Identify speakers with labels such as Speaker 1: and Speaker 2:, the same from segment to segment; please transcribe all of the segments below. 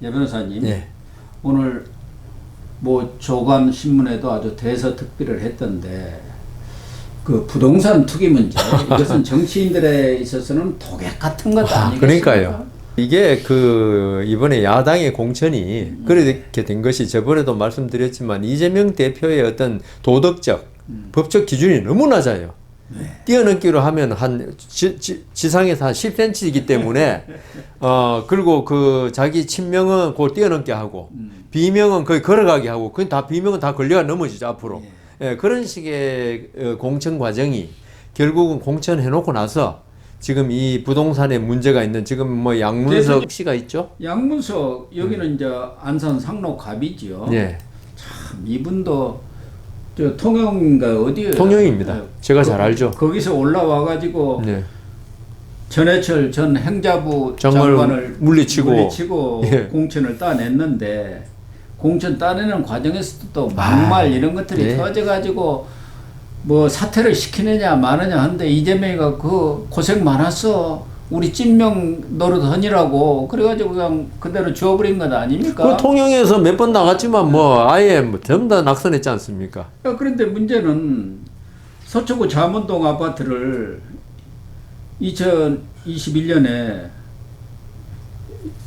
Speaker 1: 예, 변호사님.
Speaker 2: 예.
Speaker 1: 오늘 뭐 조간 신문에도 아주 대서특필을 했던데 그 부동산 투기 문제 이것은 정치인들에 있어서는 도객 같은 것 아니겠습니까?
Speaker 2: 그러니까요. 이게 그 이번에 야당의 공천이 그렇게 된 것이 저번에도 말씀드렸지만 이재명 대표의 어떤 도덕적, 법적 기준이 너무 낮아요.
Speaker 1: 네.
Speaker 2: 뛰어넘기로 하면 한 지상에서 한 10cm이기 때문에 그리고 그 자기 친명은 그걸 뛰어넘게 하고 비명은 거의 걸어가게 하고 그건 다 비명은 다 걸려가 넘어지죠 앞으로. 예, 그런 식의 공천 과정이 결국은 공천해놓고 나서 지금 이 부동산에 문제가 있는 지금 뭐 양문석 씨가 있죠?
Speaker 1: 양문석 여기는 이제 안산 상록갑이지요.
Speaker 2: 예.
Speaker 1: 참 이분도 저 통영인가 어디에
Speaker 2: 통영입니다. 제가 잘 알죠.
Speaker 1: 거기서 올라와 가지고
Speaker 2: 네.
Speaker 1: 전해철 전 행자부
Speaker 2: 장관을
Speaker 1: 장관을
Speaker 2: 물리치고 예.
Speaker 1: 공천을 따냈는데 공천 따내는 과정에서도 또 막말 이런 것들이
Speaker 2: 네.
Speaker 1: 터져가지고 뭐 사퇴를 시키느냐 마느냐 하는데 이재명이가 그 고생 많았어 우리 찐명 노릇하니라고 그래가지고 그냥 그대로 주워버린 것 아닙니까?
Speaker 2: 그 통영에서 몇 번 나갔지만 뭐 아예 뭐 전부 다 낙선했지 않습니까?
Speaker 1: 그런데 문제는 서초구 잠원동 아파트를 2021년에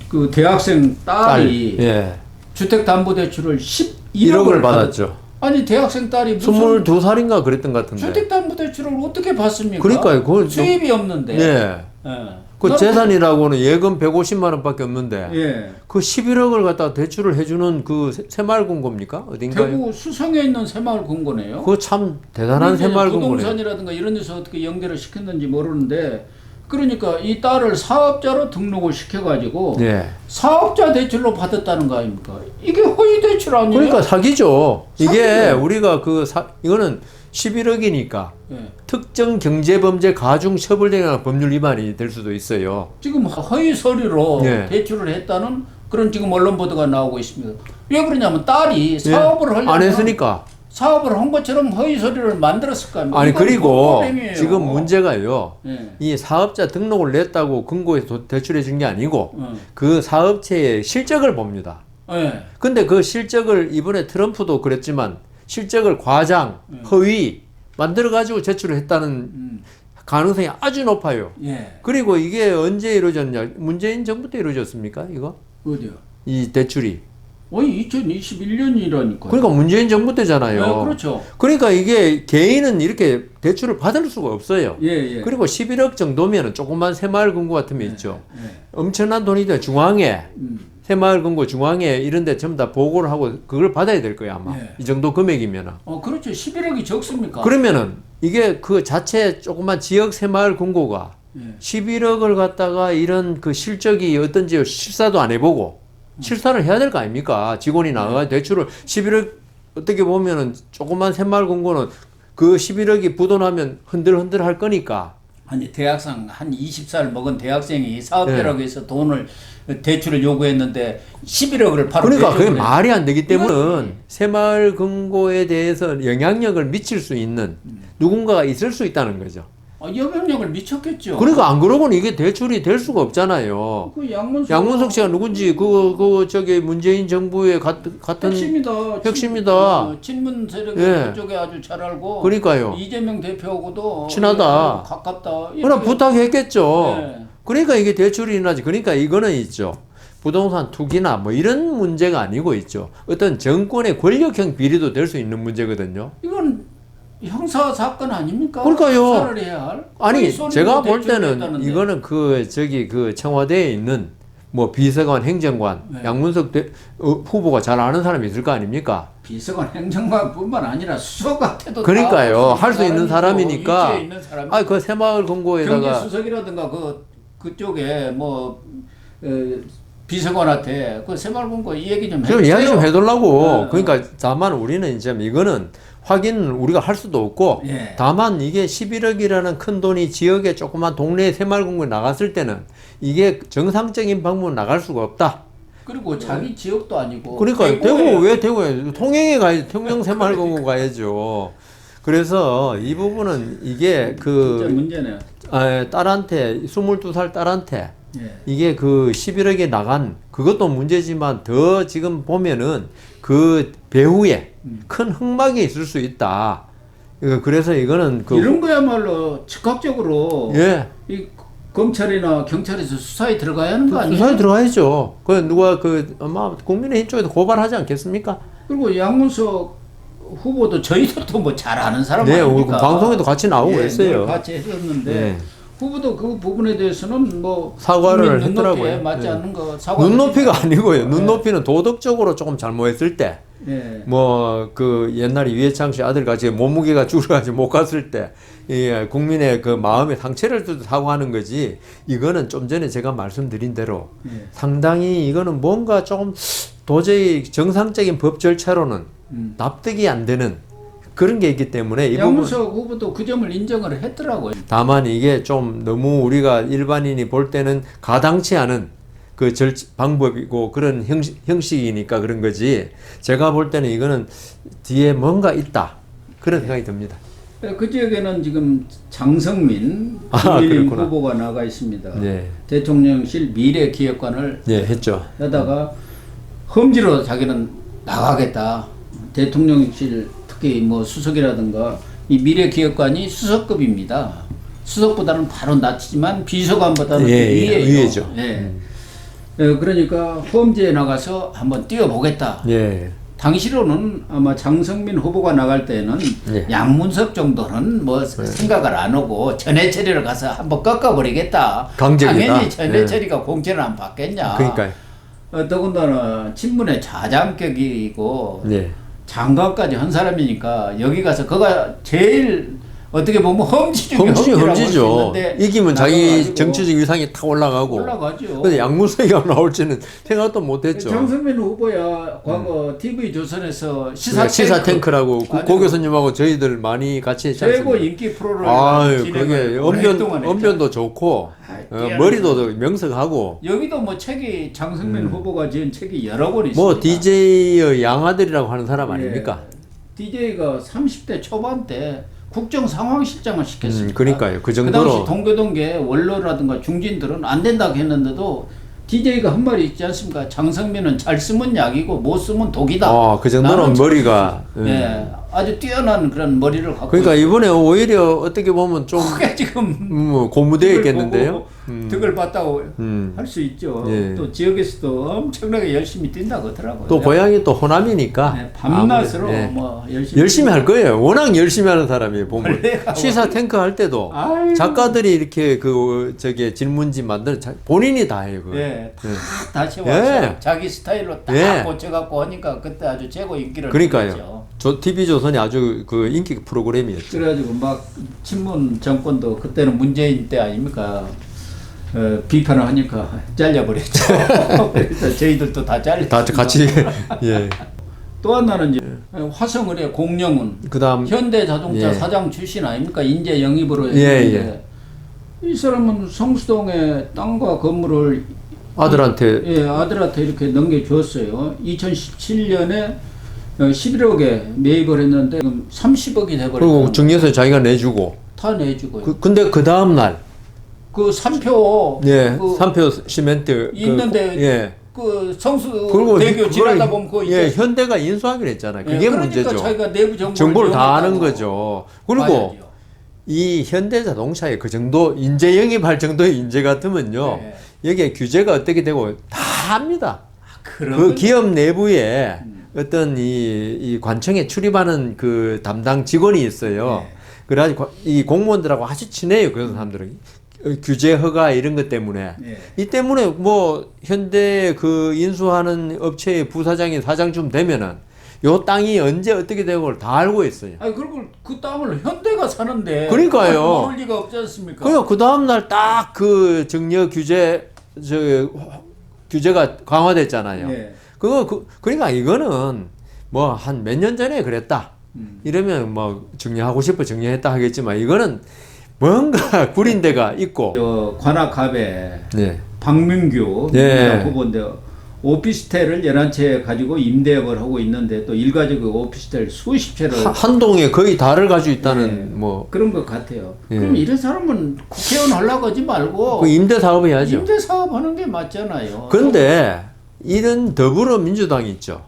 Speaker 1: 그 대학생 딸이
Speaker 2: 예.
Speaker 1: 주택담보대출을 11억을
Speaker 2: 1억을 받았죠.
Speaker 1: 아니 대학생 딸이 무슨
Speaker 2: 22살인가 그랬던 것 같은데.
Speaker 1: 주택담보대출을 어떻게 받습니까?
Speaker 2: 그러니까요. 그걸
Speaker 1: 수입이 없는데.
Speaker 2: 예. 그 재산이라고는 예금 150만 원밖에 없는데.
Speaker 1: 예.
Speaker 2: 그 11억을 갖다 대출을 해주는 그 새마을금고입니까? 어딘가요?
Speaker 1: 대구 수성에 있는 새마을금고네요.
Speaker 2: 그거 참 대단한 새마을금고네요.
Speaker 1: 부동산이라든가 이런 데서 어떻게 연결을 시켰는지 모르는데 그러니까 이 딸을 사업자로 등록을 시켜가지고
Speaker 2: 예.
Speaker 1: 사업자 대출로 받았다는 거 아닙니까? 이게 허위 대출 아니에요?
Speaker 2: 그러니까 사기죠. 이게
Speaker 1: 사기죠.
Speaker 2: 우리가 이거는 11억이니까
Speaker 1: 예.
Speaker 2: 특정 경제범죄 가중 처벌되는 법률 위반이 될 수도 있어요.
Speaker 1: 지금 허위 서류로
Speaker 2: 예.
Speaker 1: 대출을 했다는 그런 지금 언론 보도가 나오고 있습니다. 왜 그러냐면 딸이 사업을 하려면
Speaker 2: 안 했으니까.
Speaker 1: 사업을 한 것처럼 허위 서류를 만들었을 거 아닙니까?
Speaker 2: 아니 그리고
Speaker 1: 프로그램이에요.
Speaker 2: 지금 문제가요.
Speaker 1: 예.
Speaker 2: 이 사업자 등록을 냈다고 근거해서 대출해 준 게 아니고 그 사업체의 실적을 봅니다.
Speaker 1: 예.
Speaker 2: 근데 그 실적을 이번에 트럼프도 그랬지만 실적을 과장, 허위 만들어 가지고 제출을 했다는 가능성이 아주 높아요.
Speaker 1: 예.
Speaker 2: 그리고 이게 언제 이루어졌냐? 문재인 정부 때 이루어졌습니까? 이거?
Speaker 1: 어디요?
Speaker 2: 이 대출이.
Speaker 1: 2021년이라니까요.
Speaker 2: 그러니까 문재인 정부 때잖아요.
Speaker 1: 네, 그렇죠.
Speaker 2: 그러니까 이게 개인은 이렇게 대출을 받을 수가 없어요.
Speaker 1: 예, 예.
Speaker 2: 그리고 11억 정도면은 조그만 새마을금고 같은 게 있죠.
Speaker 1: 예.
Speaker 2: 엄청난 돈이죠. 중앙에 새마을금고 중앙에 이런 데 전부 다 보고를 하고 그걸 받아야 될 거야 아마.
Speaker 1: 예.
Speaker 2: 이 정도 금액이면은.
Speaker 1: 그렇죠. 11억이 적습니까?
Speaker 2: 그러면은 이게 그 자체 조그만 지역 새마을금고가
Speaker 1: 예.
Speaker 2: 11억을 갖다가 이런 그 실적이 어떤지 실사도 안 해보고 실사를 해야 될 거 아닙니까? 직원이 나가 대출을 11억 어떻게 보면은 조그만 새마을금고는 그 11억이 부도나면 흔들흔들 할 거니까.
Speaker 1: 아니 대학생 한 20살 먹은 대학생이 사업자라고 해서 돈을 대출을 요구했는데 11억을 바로
Speaker 2: 그러니까 그게
Speaker 1: 대출을
Speaker 2: 말이 안 되기 때문에 새마을금고에 대해서 영향력을 미칠 수 있는 누군가가 있을 수 있다는 거죠.
Speaker 1: 영향력을 미쳤겠죠.
Speaker 2: 그러니까 안 그러고는 이게 대출이 될 수가 없잖아요.
Speaker 1: 그
Speaker 2: 양문석 씨가 누군지 저기 문재인 정부의 같은 핵심이다.
Speaker 1: 친문 세력
Speaker 2: 예.
Speaker 1: 쪽에 아주 잘 알고.
Speaker 2: 그러니까요.
Speaker 1: 이재명 대표하고도
Speaker 2: 친하다.
Speaker 1: 가깝다.
Speaker 2: 그럼 부탁했겠죠.
Speaker 1: 네.
Speaker 2: 그러니까 이게 대출이 일어나지. 그러니까 이거는 있죠. 부동산 투기나 뭐 이런 문제가 아니고 있죠. 어떤 정권의 권력형 비리도 될 수 있는 문제거든요.
Speaker 1: 이건 형사 사건 아닙니까?
Speaker 2: 그러니까요.
Speaker 1: 수사를 해야 할.
Speaker 2: 아니 제가 볼
Speaker 1: 대출을
Speaker 2: 때는
Speaker 1: 했다는데.
Speaker 2: 이거는 그 청와대에 있는 뭐 비서관, 행정관,
Speaker 1: 네.
Speaker 2: 양문석 후보가 잘 아는 사람이 있을 거 아닙니까?
Speaker 1: 비서관 행정관뿐만 아니라 수석한테도
Speaker 2: 그러니까요. 할 수 있는 사람이니까.
Speaker 1: 위치에 있는 사람이.
Speaker 2: 그 새마을금고에다가
Speaker 1: 경제수석이라든가 그쪽에 비서관한테 그 새마을금고 이 얘기 좀
Speaker 2: 좀
Speaker 1: 해주세요.
Speaker 2: 이야기 좀 해달라고.
Speaker 1: 네.
Speaker 2: 그러니까 다만 우리는 이제 이거는 확인은 우리가 할 수도 없고
Speaker 1: 예.
Speaker 2: 다만 이게 11억이라는 큰 돈이 지역에 조그만 동네 새마을금고에 나갔을 때는 이게 정상적인 방법은 나갈 수가 없다.
Speaker 1: 그리고 자기 지역도 아니고.
Speaker 2: 그러니까 대구 왜 대구에 통영에 가야지. 통영 새마을금고 가야죠. 그래서 이 부분은 이게
Speaker 1: 진짜 문제네요.
Speaker 2: 딸한테 22살 딸한테
Speaker 1: 예.
Speaker 2: 이게 그 11억에 나간 그것도 문제지만 더 지금 보면은 그 배후에 큰 흑막이 있을 수 있다. 그래서 이거는 그
Speaker 1: 이런 거야말로 즉각적으로
Speaker 2: 예.
Speaker 1: 이 검찰이나 경찰에서 수사에 들어가야 하는 거 아니에요?
Speaker 2: 수사에 들어가야죠. 그 누가 그 아마 국민의힘 쪽에도 고발하지 않겠습니까?
Speaker 1: 그리고 양문석 후보도 저희들도 뭐 잘 아는 사람
Speaker 2: 네,
Speaker 1: 아닙니까?
Speaker 2: 방송에도 같이 나오고
Speaker 1: 예,
Speaker 2: 했어요.
Speaker 1: 늘 같이 했었는데
Speaker 2: 네.
Speaker 1: 후보도 그 부분에 대해서는 뭐
Speaker 2: 사과를
Speaker 1: 국민 눈높이에
Speaker 2: 했더라고요.
Speaker 1: 맞지
Speaker 2: 네.
Speaker 1: 않는 거 사과
Speaker 2: 눈높이가 아니고요. 눈높이는 도덕적으로 조금 잘못했을 때,
Speaker 1: 예.
Speaker 2: 뭐 그 옛날에 유해창 씨 아들 같이 몸무게가 줄어가지고 못 갔을 때, 이 국민의 그 마음에 상처를 주도 사과하는 거지. 이거는 좀 전에 제가 말씀드린 대로
Speaker 1: 예.
Speaker 2: 상당히 이거는 뭔가 조금 도저히 정상적인 법 절차로는 납득이 안 되는 그런 게 있기 때문에 이 부분.
Speaker 1: 양문석 후보도 그 점을 인정을 했더라고요.
Speaker 2: 다만 이게 좀 너무 우리가 일반인이 볼 때는 가당치 않은 그 방법이고 그런 형식이니까 그런 거지. 제가 볼 때는 이거는 뒤에 뭔가 있다. 그런 생각이 듭니다.
Speaker 1: 그 지역에는 지금 장성민 국민의힘 후보가 나가 있습니다.
Speaker 2: 네.
Speaker 1: 대통령실 미래기획관을
Speaker 2: 예, 했죠.
Speaker 1: 하다가 험지로 자기는 나가겠다. 대통령실 특히 뭐 수석이라든가 이 미래기획관이 수석급입니다. 수석보다는 바로 낮지만 비서관보다는 위에죠. 예. 그러니까 험지에 나가서 한번 뛰어보겠다.
Speaker 2: 예.
Speaker 1: 당시로는 아마 장성민 후보가 나갈 때는
Speaker 2: 예.
Speaker 1: 양문석 정도는 뭐 생각을 안 하고 전해철이를 가서 한번 꺾어버리겠다.
Speaker 2: 강적이다.
Speaker 1: 당연히 전해철이가 공천을 안 받겠냐.
Speaker 2: 그러니까요.
Speaker 1: 더군다나 친문의 좌장격이고
Speaker 2: 예.
Speaker 1: 장관까지 한 사람이니까 여기 가서 그가 제일 어떻게 보면 험지 중에
Speaker 2: 험지죠. 이기면 자기
Speaker 1: 나가가지고
Speaker 2: 정치적 위상이 탁 올라가고.
Speaker 1: 올라가죠.
Speaker 2: 근데 양문석이가 나올지는 생각도 못했죠.
Speaker 1: 장성민 후보야 과거 TV 조선에서
Speaker 2: 시사 탱크라고 고교수님하고 저희들 많이 같이 했지 않습니까?
Speaker 1: 최고 인기 프로를
Speaker 2: 아유, 그게
Speaker 1: 진행을 오랫동안 했죠.
Speaker 2: 언변도 좋고 머리도 명석하고
Speaker 1: 여기도 뭐 책이 장성민 후보가 지은 책이 여러 권 있습니다.
Speaker 2: 뭐 DJ의 양아들이라고 하는 사람 아닙니까?
Speaker 1: DJ가 30대 초반 때 국정 상황실장을 시켰습니다.
Speaker 2: 그러니까요. 그
Speaker 1: 그
Speaker 2: 정도로
Speaker 1: 당시 동교동계 원로라든가 중진들은 안 된다고 했는데도 DJ가 한 말이 있지 않습니까? 장성민은 잘 쓰면 약이고 못 쓰면 독이다.
Speaker 2: 그 정도로 머리가
Speaker 1: 네, 아주 뛰어난 그런 머리를 갖고
Speaker 2: 그러니까 이번에 오히려 어떻게 보면 좀
Speaker 1: 크게 지금
Speaker 2: 고무되어 있겠는데요.
Speaker 1: 득을 봤다고 할 수 있죠.
Speaker 2: 예.
Speaker 1: 또 지역에서도 엄청나게 열심히 뛴다고 하더라고요.
Speaker 2: 또 고향이 또 호남이니까
Speaker 1: 네, 밤낮으로
Speaker 2: 예.
Speaker 1: 뭐
Speaker 2: 열심히 할 거예요. 워낙 열심히 하는 사람이에요. 보면
Speaker 1: 원래가
Speaker 2: 시사 탱크 할 때도
Speaker 1: 아이고.
Speaker 2: 작가들이 이렇게 그 저기 질문지 만드는 본인이 다 해요. 그거.
Speaker 1: 예, 다 다시 와서
Speaker 2: 예.
Speaker 1: 자기 스타일로 딱
Speaker 2: 예.
Speaker 1: 고쳐갖고 하니까 그때 아주 최고 인기를
Speaker 2: 그러니까요.
Speaker 1: 누렸죠.
Speaker 2: TV조선이 아주 그 인기 프로그램이었죠.
Speaker 1: 그래가지고 막 친문 정권도 그때는 문재인 때 아닙니까? 비판을 하니까 잘려버렸죠. 그래서 저희들도 다 잘렸죠.
Speaker 2: 다 같이 예.
Speaker 1: 또 하나는 이제 화성을의 공영은
Speaker 2: 그다음
Speaker 1: 현대자동차
Speaker 2: 예.
Speaker 1: 사장 출신 아닙니까? 인재 영입으로
Speaker 2: 예,
Speaker 1: 했는데 이 사람은 성수동에 땅과 건물을 아들한테 이렇게 넘겨주었어요. 2017년에 11억에 매입을 했는데 지금 30억이 돼버렸고
Speaker 2: 그리고 증여세 자기가 내주고
Speaker 1: 다 내주고요.
Speaker 2: 근데 그 다음 날
Speaker 1: 그 산표
Speaker 2: 산표 시멘트
Speaker 1: 있는데 그 성수
Speaker 2: 그리고
Speaker 1: 대교 지나다 보면 그거
Speaker 2: 현대가 인수하기로 했잖아요. 그게
Speaker 1: 그러니까
Speaker 2: 문제죠.
Speaker 1: 자기가 내부
Speaker 2: 정보를 다 아는 거죠. 그리고
Speaker 1: 봐야죠.
Speaker 2: 이 현대자동차에 그 정도 인재 영입할 정도의 인재 같으면요.
Speaker 1: 네.
Speaker 2: 여기에 규제가 어떻게 되고 다 합니다.
Speaker 1: 그런
Speaker 2: 그 기업 내부에 어떤 이 관청에 출입하는 그 담당 직원이 있어요.
Speaker 1: 네.
Speaker 2: 그래가지고 이 공무원들하고 아주 친해요. 그런 사람들은. 규제 허가 이런 것 때문에.
Speaker 1: 네.
Speaker 2: 이 때문에 뭐 현대 그 인수하는 업체의 부사장이 사장쯤 되면은 요 땅이 언제 어떻게 되고 다 알고 있어요.
Speaker 1: 아니 그리고 그 땅을 현대가 사는데
Speaker 2: 그러니까요.
Speaker 1: 모를 리가 없지 않습니까?
Speaker 2: 그 다음 날 딱 그 증여 규제가 강화됐잖아요.
Speaker 1: 네.
Speaker 2: 그러니까 이거는 뭐 한 몇 년 전에 그랬다. 이러면 뭐 증여하고 싶어 증여했다 하겠지만 이거는 뭔가 구린 데가 있고.
Speaker 1: 관악갑에
Speaker 2: 네.
Speaker 1: 박민규
Speaker 2: 네.
Speaker 1: 후보인데 오피스텔을 연한채 가지고 임대업을 하고 있는데 또 일가족 오피스텔 수십 채를
Speaker 2: 한 동에 거의 다를 가지고 있다는
Speaker 1: 예,
Speaker 2: 뭐
Speaker 1: 그런 것 같아요.
Speaker 2: 예.
Speaker 1: 그럼 이런 사람은 국회의원 하려고 하지 말고
Speaker 2: 그 임대 사업 해야죠.
Speaker 1: 임대 사업하는 게 맞잖아요.
Speaker 2: 그런데 이런 더불어민주당이 있죠.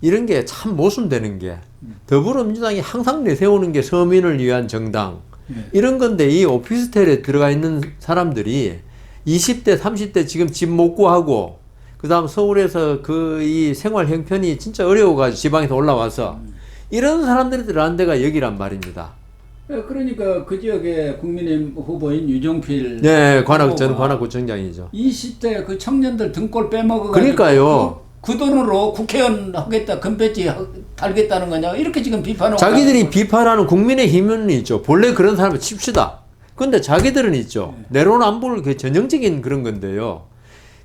Speaker 2: 이런 게 참 모순되는 게 더불어민주당이 항상 내세우는 게 서민을 위한 정당
Speaker 1: 예.
Speaker 2: 이런 건데 이 오피스텔에 들어가 있는 사람들이 20대, 30대 지금 집 못 구하고 그다음 서울에서 그 이 생활 형편이 진짜 어려워가지고 지방에서 올라와서 이런 사람들이 들어간 데가 여기란 말입니다.
Speaker 1: 예, 그러니까 그 지역에 국민의힘 후보인 유종필
Speaker 2: 네, 전
Speaker 1: 후보가
Speaker 2: 관악구청장이죠.
Speaker 1: 20대 그 청년들 등골 빼먹어
Speaker 2: 그러니까요.
Speaker 1: 그 돈으로 국회의원 하겠다, 금배지 달겠다는 거냐 이렇게 지금 비판하고
Speaker 2: 자기들이 비판하는 국민의힘은 있죠. 본래 그런 사람을 칩시다. 근데 자기들은 있죠. 내로남불 그 전형적인 그런 건데요.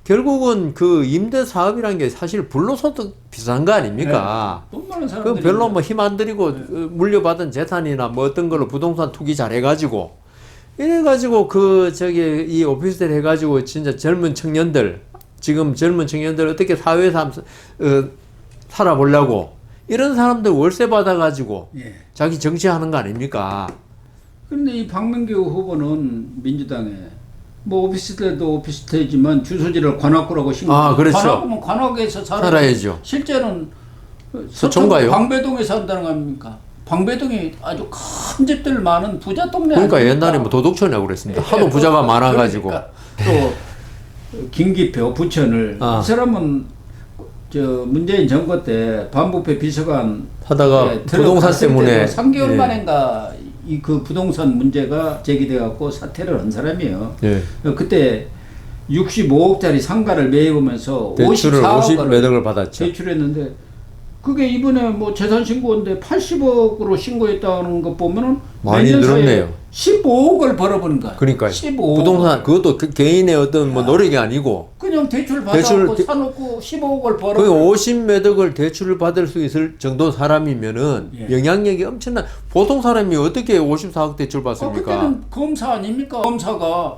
Speaker 2: 결국은 그 임대 사업이라는 게 사실 불로소득 비슷한 거 아닙니까?
Speaker 1: 돈 많은
Speaker 2: 그
Speaker 1: 사람들이
Speaker 2: 별로 뭐 힘 안 들이고 물려받은 재산이나 뭐 어떤 걸로 부동산 투기 잘 해가지고 이래가지고 그 저기 이 오피스텔 해가지고 진짜 젊은 청년들 지금 젊은 청년들 어떻게 사회에서 살아보려고 이런 사람들 월세 받아가지고
Speaker 1: 예.
Speaker 2: 자기 정치하는 거 아닙니까?
Speaker 1: 그런데 이 박명규 후보는 민주당에 뭐 오피스텔도 오피스텔이지만 주소지를 관악구라고 신고.
Speaker 2: 그렇죠.
Speaker 1: 관악구면 관악에서
Speaker 2: 살아야죠.
Speaker 1: 실제는
Speaker 2: 서천가요?
Speaker 1: 방배동에 산다는 거 아닙니까? 방배동이 아주 큰 집들 많은 부자 동네
Speaker 2: 그러니까
Speaker 1: 아닙니까?
Speaker 2: 옛날에 뭐 도덕촌이라고 그랬습니다. 하도 부자가 많아가지고.
Speaker 1: 그러니까 또 김기표 부천을 이 사람은 저 문재인 정부 때 반부패 비서관
Speaker 2: 하다가 부동산
Speaker 1: 들어갔을
Speaker 2: 때문에
Speaker 1: 때도 3개월
Speaker 2: 예.
Speaker 1: 만인가 이 그 부동산 문제가 제기돼 갖고 사퇴를 한 사람이에요.
Speaker 2: 예.
Speaker 1: 그때 65억짜리 상가를 매입하면서
Speaker 2: 대출을 50몇
Speaker 1: 54억을
Speaker 2: 억을 받았죠.
Speaker 1: 대출했는데 그게 이번에 뭐 재산 신고인데 80억으로 신고했다는 거 보면은
Speaker 2: 많이
Speaker 1: 몇년 사이에
Speaker 2: 늘었네요.
Speaker 1: 15억을 벌어버린 거야.
Speaker 2: 그러니까요.
Speaker 1: 15억.
Speaker 2: 부동산 그것도 그 개인의 어떤 뭐 노력이 아니고
Speaker 1: 그냥 대출 받아갖고 사놓고 15억을 벌어.
Speaker 2: 거의 50몇 억을 대출을 받을 수 있을 정도 사람이면은
Speaker 1: 예.
Speaker 2: 영향력이 엄청난 보통 사람이 어떻게 54억 대출 받습니까?
Speaker 1: 그때는 검사 아닙니까? 검사가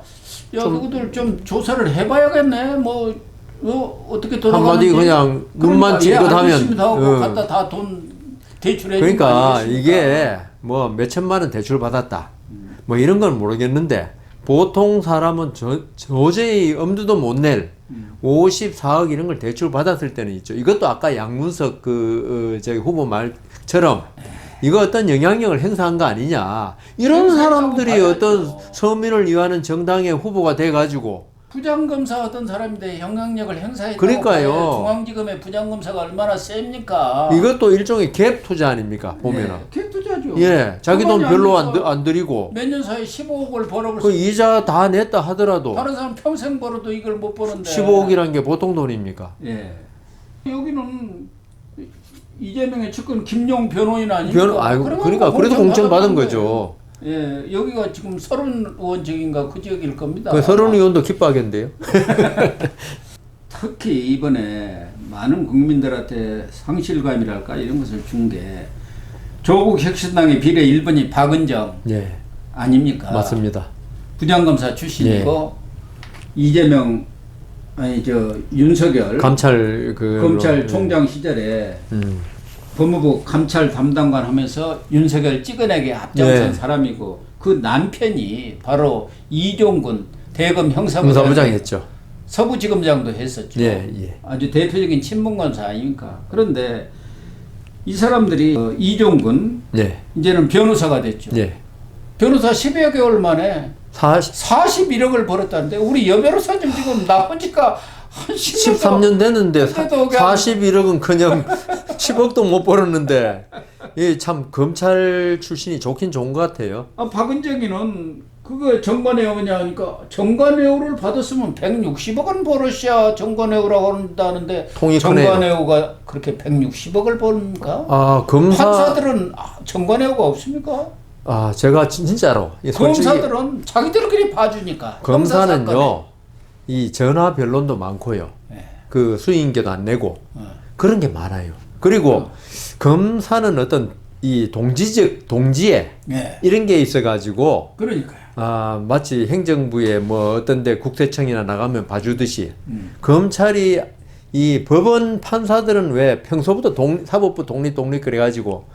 Speaker 1: 야 그것들 좀 조사를 해봐야겠네. 뭐 어떻게 돌아가는지.
Speaker 2: 한마디 그냥 눈만 찌릿하면
Speaker 1: 하고 갖다 다 돈 대출해.
Speaker 2: 그러니까 이게 뭐 몇천만 원 대출 받았다. 뭐 이런 건 모르겠는데 보통 사람은 도저히 엄두도 못 낼 54억 이런 걸 대출 받았을 때는 있죠. 이것도 아까 양문석 저기 후보 말처럼 이거 어떤 영향력을 행사한 거 아니냐. 이런 사람들이
Speaker 1: 봐야죠.
Speaker 2: 어떤 서민을 위하는 정당의 후보가 돼가지고
Speaker 1: 부장검사 어떤 사람인데 영향력을 행사했다고
Speaker 2: 그러니까요.
Speaker 1: 봐야 중앙지검의 부장검사가 얼마나 셉니까?
Speaker 2: 이것도 일종의 갭 투자 아닙니까? 보면은.
Speaker 1: 네, 투자죠.
Speaker 2: 예, 자기 돈 별로
Speaker 1: 하면서
Speaker 2: 안 들이고
Speaker 1: 몇 년 사이에 15억을 벌어볼
Speaker 2: 그
Speaker 1: 수.
Speaker 2: 이자 다 냈다 하더라도
Speaker 1: 다른 사람 평생 벌어도 이걸 못 버는데.
Speaker 2: 15억이라는 게 보통 돈입니까?
Speaker 1: 예. 여기는 이재명의 측근 김용 변호인 아닙니까?
Speaker 2: 그러니까 그래도 공천 받은 거죠.
Speaker 1: 예, 여기가 지금 서른 의원직인가 그 지역일 겁니다.
Speaker 2: 그 서른 의원도 기뻐하겠는데요.
Speaker 1: 특히 이번에 많은 국민들한테 상실감이랄까 이런 것을 준 게 조국 혁신당의 비례 1번이 박은정
Speaker 2: 예,
Speaker 1: 아닙니까?
Speaker 2: 맞습니다.
Speaker 1: 부장검사 출신이고 이재명 윤석열 검찰총장 시절에 법무부 감찰 담당관 하면서 윤석열 찍어내게 앞장선
Speaker 2: 예.
Speaker 1: 사람이고 그 남편이 바로 이종근 대검 형사부장
Speaker 2: 했죠.
Speaker 1: 서부지검장도 했었죠.
Speaker 2: 예, 예.
Speaker 1: 아주 대표적인 친문검사 아닙니까? 그런데 이 사람들이 이종근
Speaker 2: 예,
Speaker 1: 이제는 변호사가 됐죠.
Speaker 2: 예.
Speaker 1: 변호사 10여 개월 만에 41억을 벌었다는데 우리 여변호사님 지금 나온 지가 한
Speaker 2: 13년 됐는데 41억은 그냥 10억도 못 벌었는데 이 참 검찰 출신이 좋긴 좋은 것 같아요.
Speaker 1: 박은정이는 그거 정관예우냐 하니까 정관예우를 받았으면 160억은 벌었어야 정관예우라고 한다는데
Speaker 2: 통이 크네요.
Speaker 1: 정관예우가 그렇게 160억을 버는가?
Speaker 2: 검사
Speaker 1: 판사들은 정관예우가 없습니까?
Speaker 2: 제가 진짜로
Speaker 1: 검사들은 자기들끼리 봐주니까.
Speaker 2: 검사는요 이 전화 변론도 많고요.
Speaker 1: 네.
Speaker 2: 그 수임계도 안 내고 그런 게 많아요. 그리고 검사는 어떤 이 동지애
Speaker 1: 네.
Speaker 2: 이런 게 있어가지고
Speaker 1: 그러니까요.
Speaker 2: 마치 행정부에 뭐 어떤데 국세청이나 나가면 봐주듯이 검찰이 이 법원 판사들은 왜 평소부터 사법부 독립 그래가지고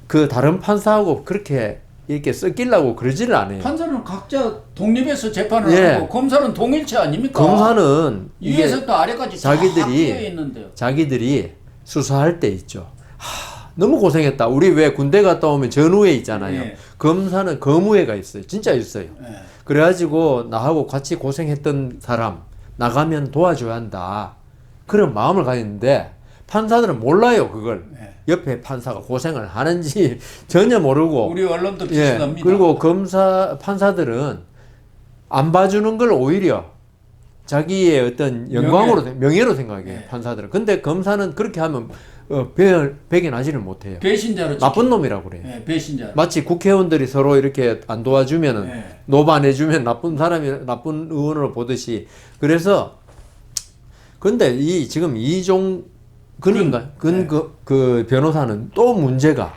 Speaker 2: 그 다른 판사하고 그렇게 이렇게 섞이려고 그러지를 않아요.
Speaker 1: 판사는 각자 독립해서 재판을
Speaker 2: 예.
Speaker 1: 하고 검사는 동일체 아닙니까?
Speaker 2: 검사는 이게
Speaker 1: 위에서부터 아래까지 다 합의되어 있는데요.
Speaker 2: 자기들이 수사할 때 있죠. 너무 고생했다. 우리 왜 군대 갔다 오면 전우회 있잖아요.
Speaker 1: 예.
Speaker 2: 검사는 검우회가 있어요. 진짜 있어요.
Speaker 1: 예.
Speaker 2: 그래가지고 나하고 같이 고생했던 사람 나가면 도와줘야 한다. 그런 마음을 가졌는데 판사들은 몰라요. 그걸.
Speaker 1: 예.
Speaker 2: 옆에 판사가 고생을 하는지 전혀 모르고.
Speaker 1: 우리 언론도
Speaker 2: 예.
Speaker 1: 비슷합니다.
Speaker 2: 그리고 판사들은 안 봐주는 걸 오히려 자기의 어떤 영광으로 명예로 생각해요.
Speaker 1: 예.
Speaker 2: 판사들은. 근데 검사는 그렇게 하면 배견하지를 못해요.
Speaker 1: 배신자로
Speaker 2: 나쁜 놈이라고 그래요.
Speaker 1: 예, 배신자.
Speaker 2: 마치 국회의원들이 서로 이렇게 안 도와주면은
Speaker 1: 예.
Speaker 2: 노반해주면 나쁜 사람이 나쁜 의원으로 보듯이. 그래서 근데 지금 이종근인가 그 변호사는 또 문제가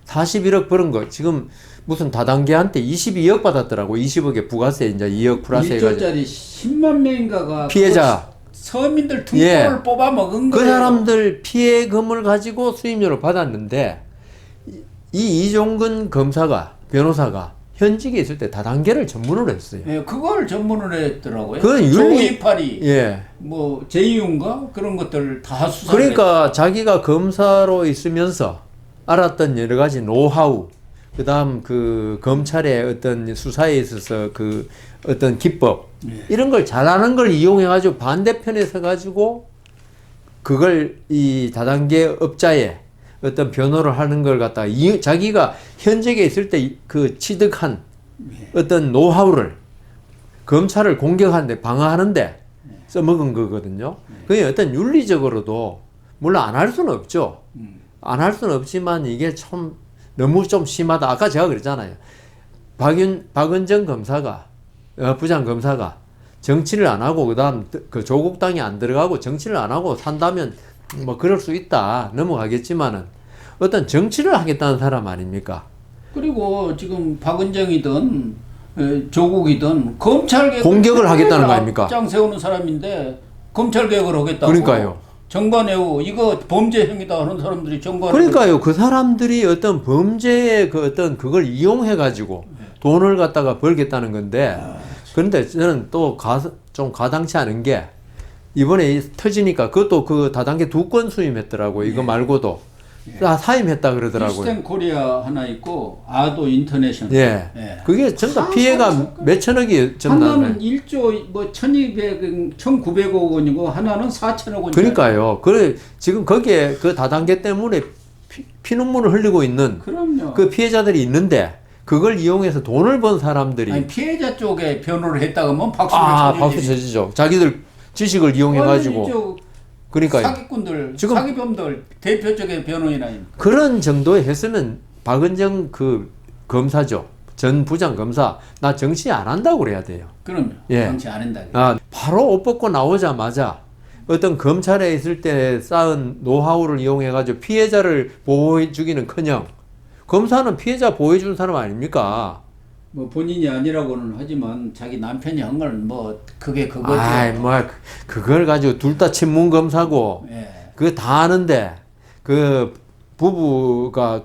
Speaker 2: 41억 벌은 거 지금 무슨 다단계한테 22억 받았더라고. 20억에 부가세 이제 2억 플러스 해가지고
Speaker 1: 1조짜리 10만 명인가가
Speaker 2: 피해자.
Speaker 1: 서민들 등골을 뽑아 먹은
Speaker 2: 그
Speaker 1: 거예요.
Speaker 2: 사람들 피해금을 가지고 수임료를 받았는데 이 이종근 변호사가 현직에 있을 때 다단계를 전문으로 했어요.
Speaker 1: 예, 그걸 전문으로 했더라고요.
Speaker 2: 그건
Speaker 1: 조이파리,
Speaker 2: 예.
Speaker 1: 뭐 제이윤가 그런 것들 다 수사.
Speaker 2: 그러니까 자기가 검사로 있으면서 알았던 여러 가지 노하우, 그다음 그 검찰의 어떤 수사에 있어서 그 어떤 기법 이런 걸 잘하는 걸 이용해가지고 반대편에 서가지고 그걸 이 다단계 업자에 어떤 변호를 하는 걸 갖다가 자기가 현직에 있을 때 그 취득한 어떤 노하우를 검찰을 공격하는데 방어하는데 써먹은 거거든요. 그게 어떤 윤리적으로도 물론 안 할 수는 없죠. 안 할 수는 없지만 이게 참 너무 좀 심하다. 아까 제가 그랬잖아요. 박은정 검사가 부장 검사가 정치를 안 하고 그다음 그 조국 당이 안 들어가고 정치를 안 하고 산다면 뭐 그럴 수 있다 넘어가겠지만은 어떤 정치를 하겠다는 사람 아닙니까?
Speaker 1: 그리고 지금 박은정이든 조국이든 검찰 개혁
Speaker 2: 공격을 하겠다는 거 아닙니까?
Speaker 1: 장 세우는 사람인데 검찰 개혁을 하겠다고.
Speaker 2: 그러니까요.
Speaker 1: 정관예우 이거 범죄 행위다 하는 사람들이 정관.
Speaker 2: 그러니까요. 그 사람들이 어떤 범죄의 그 어떤 그걸 이용해 가지고 돈을 갖다가 벌겠다는 건데 그런데 저는 또 좀 가당치 않은 게 이번에 터지니까 그것도 그 다단계 2건 수임했더라고요. 이거 말고도 다 사임했다 그러더라고요.
Speaker 1: 이스템 코리아 하나 있고 아도 인터내셔널.
Speaker 2: 예. 그게 전부 다 피해가 몇천억이
Speaker 1: 하나는 1조 뭐 1200, 1900억 원이고 하나는 4천억 원.
Speaker 2: 그러니까요. 그래 지금 거기에 그 다단계 때문에 피눈물을 흘리고 있는
Speaker 1: 그럼요.
Speaker 2: 그 피해자들이 있는데 그걸 이용해서 돈을 번 사람들이
Speaker 1: 아니, 피해자 쪽에 변호를 했다가 하면 박수를
Speaker 2: 박수 쳐주죠. 자기들 지식을 이용해 가지고 그러니까요.
Speaker 1: 사기꾼들,
Speaker 2: 지금
Speaker 1: 사기범들 대표적인 변호인 아닙니까?
Speaker 2: 그런 정도에 했으면 박은정 그 검사죠. 전 부장 검사 나 정치 안 한다고 그래야 돼요.
Speaker 1: 그럼요.
Speaker 2: 예.
Speaker 1: 정치 안 한다.
Speaker 2: 바로 옷 벗고 나오자마자 어떤 검찰에 있을 때 쌓은 노하우를 이용해 가지고 피해자를 보호해 주기는커녕 검사는 피해자 보호해 주는 사람 아닙니까?
Speaker 1: 뭐 본인이 아니라고는 하지만 자기 남편이 한 건 뭐 그게 그거죠.
Speaker 2: 그걸 가지고 둘 다 친문 검사고
Speaker 1: 예.
Speaker 2: 그거 다 아는데 그 부부가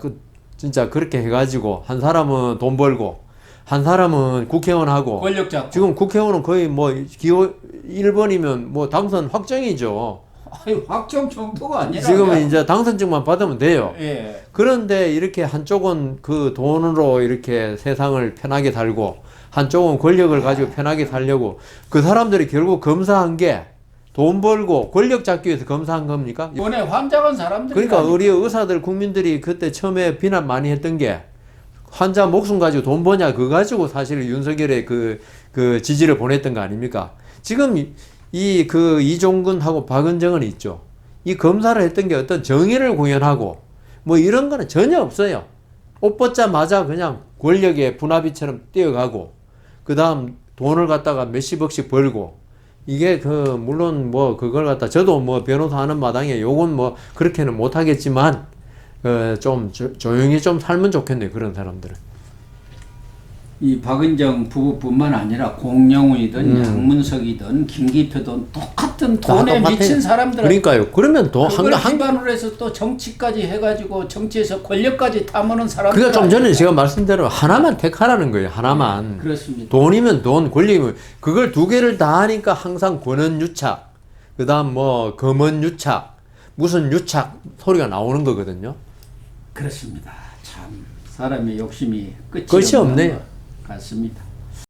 Speaker 2: 진짜 그렇게 해가지고 한 사람은 돈 벌고 한 사람은 국회의원 하고
Speaker 1: 권력 잡고.
Speaker 2: 지금 국회의원은 거의 뭐 기호 1번이면 뭐 당선 확정이죠.
Speaker 1: 아니, 확정 정도가 아니라.
Speaker 2: 지금은 이제 당선증만 받으면 돼요.
Speaker 1: 예.
Speaker 2: 그런데 이렇게 한쪽은 그 돈으로 이렇게 세상을 편하게 살고 한쪽은 권력을 가지고 편하게 살려고 그 사람들이 결국 검사한 게 돈 벌고 권력 잡기 위해서 검사한 겁니까?
Speaker 1: 이번에 환장한 사람들이.
Speaker 2: 그러니까 우리 의사들 국민들이 그때 처음에 비난 많이 했던 게 환자 목숨 가지고 돈 버냐 그거 가지고 사실 윤석열의 그 지지를 보냈던 거 아닙니까? 지금 그 이종근하고 박은정은 있죠. 이 검사를 했던 게 어떤 정의를 구현하고 뭐 이런 거는 전혀 없어요. 옷 벗자마자 그냥 권력의 분화비처럼 뛰어가고 그 다음 돈을 갖다가 몇십억씩 벌고 이게 물론 뭐 그걸 갖다 저도 뭐 변호사 하는 마당에 요건 뭐 그렇게는 못하겠지만 좀 조용히 좀 살면 좋겠네요. 그런 사람들은.
Speaker 1: 이 박은정 부부뿐만 아니라 공영훈이든
Speaker 2: 음.
Speaker 1: 양문석이든 김기표든 똑같은
Speaker 2: 다
Speaker 1: 돈에
Speaker 2: 똑같아요.
Speaker 1: 미친 사람들.
Speaker 2: 그러니까요. 그러면 더
Speaker 1: 그걸
Speaker 2: 한
Speaker 1: 기반으로 해서 또 정치까지 해가지고 정치에서 권력까지 탐하는 사람들.
Speaker 2: 그러니까 좀 전에 제가 말씀대로 하나만 택하라는 거예요. 하나만.
Speaker 1: 그렇습니다.
Speaker 2: 돈이면 돈, 권력이면 그걸 두 개를 다 하니까 항상 권언유착, 그다음 뭐 검언유착, 무슨 유착 소리가 나오는 거거든요.
Speaker 1: 그렇습니다. 참 사람의 욕심이 끝이
Speaker 2: 끝이
Speaker 1: 없는
Speaker 2: 없네요.
Speaker 1: 것 같습니다.